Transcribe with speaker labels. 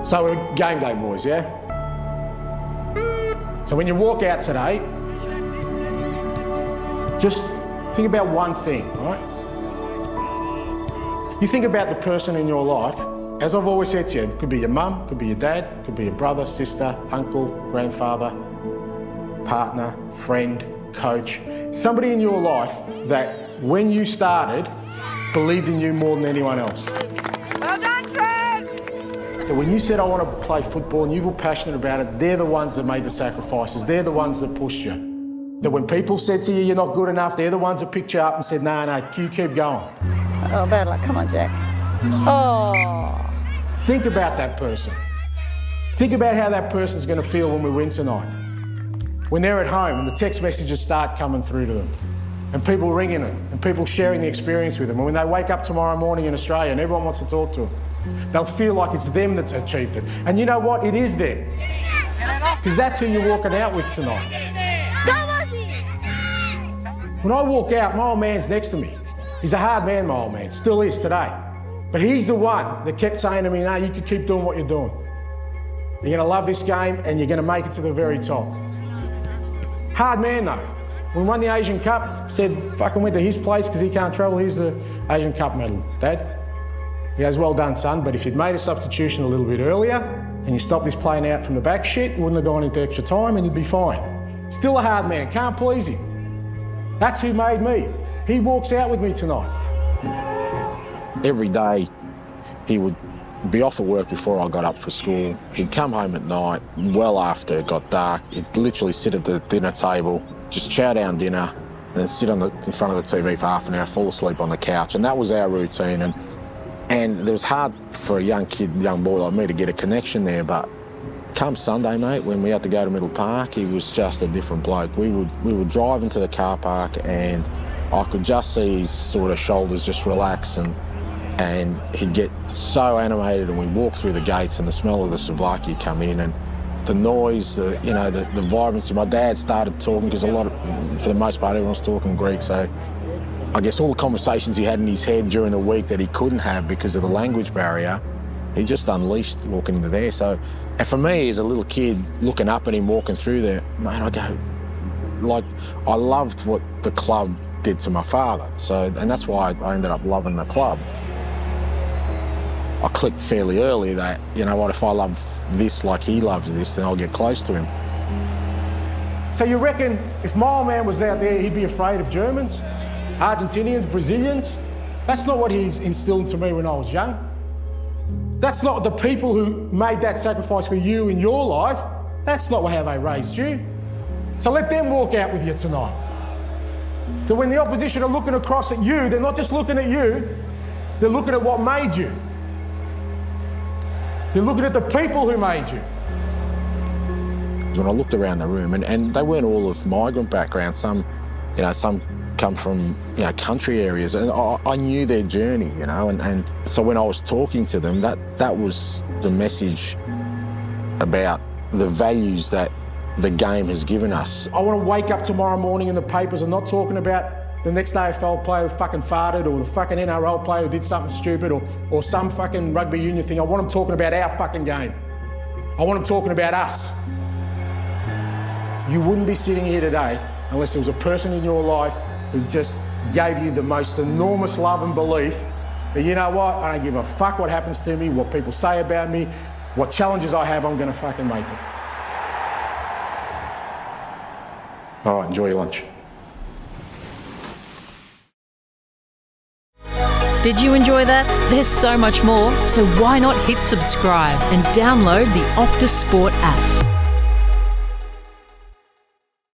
Speaker 1: So we're game day boys, yeah? So when you walk out today, just think about one thing, right? You think about the person in your life, as I've always said to you, it could be your mum, could be your dad, could be your brother, sister, uncle, grandfather, partner, friend, coach, somebody in your life that when you started, believed in you more than anyone else.
Speaker 2: Well done, Trent!
Speaker 1: That when you said, I want to play football and you were passionate about it, they're the ones that made the sacrifices. They're the ones that pushed you. That when people said to you, you're not good enough, they're the ones that picked you up and said, no, you keep going.
Speaker 2: Oh, bad luck. Come on, Jack. Oh.
Speaker 1: Think about that person. Think about how that person's going to feel when we win tonight. When they're at home and the text messages start coming through to them and people ringing them and people sharing the experience with them. And when they wake up tomorrow morning in Australia and everyone wants to talk to them, they'll feel like it's them that's achieved it. And you know what? It is them. Because that's who you're walking out with tonight. When I walk out, my old man's next to me. He's a hard man, my old man, still is today. But he's the one that kept saying to me, no, you can keep doing what you're doing. You're gonna love this game and you're gonna make it to the very top. Hard man though. When we won the Asian Cup, said fucking went to his place because he can't travel, here's the Asian Cup medal. Dad, he goes, well done son, but if you'd made a substitution a little bit earlier and you stopped this playing out from the back shit, you wouldn't have gone into extra time and you'd be fine. Still a hard man, can't please him. That's who made me. He walks out with me tonight.
Speaker 3: Every day he would be off at work before I got up for school. He'd come home at night, well after it got dark. He'd literally sit at the dinner table, just chow down dinner, and then sit in front of the TV for half an hour, fall asleep on the couch. And that was our routine. And it was hard for a young boy like me to get a connection there, but come Sunday, mate, when we had to go to Middle Park, he was just a different bloke. We would drive into the car park and I could just see his sort of shoulders just relax and he'd get so animated, and we'd walk through the gates and the smell of the souvlaki come in and the noise, the vibrancy. My dad started talking because for the most part, everyone's talking Greek, so I guess all the conversations he had in his head during the week that he couldn't have because of the language barrier, he just unleashed walking into there. So, and for me as a little kid, looking up at him walking through there, mate, I go, like, I loved what the club did to my father. So, and that's why I ended up loving the club. I clicked fairly early that, you know what, if I love this like he loves this, then I'll get close to him.
Speaker 1: So you reckon if my old man was out there, he'd be afraid of Germans, Argentinians, Brazilians? That's not what he's instilled into me when I was young. That's not the people who made that sacrifice for you in your life. That's not how they raised you. So let them walk out with you tonight. That when the opposition are looking across at you, they're not just looking at you, they're looking at what made you. They're looking at the people who made you.
Speaker 3: When I looked around the room, and they weren't all of migrant backgrounds, some come from country areas, and I knew their journey, and so when I was talking to them, that was the message about the values that the game has given us.
Speaker 1: I want to wake up tomorrow morning in the papers and not talking about the next AFL player who fucking farted, or the fucking NRL player who did something stupid, or some fucking rugby union thing. I want them talking about our fucking game. I want them talking about us. You wouldn't be sitting here today unless there was a person in your life who just gave you the most enormous love and belief that, you know what, I don't give a fuck what happens to me, what people say about me, what challenges I have, I'm gonna fucking make it. All right, enjoy your lunch.
Speaker 4: Did you enjoy that? There's so much more, so why not hit subscribe and download the Optus Sport app.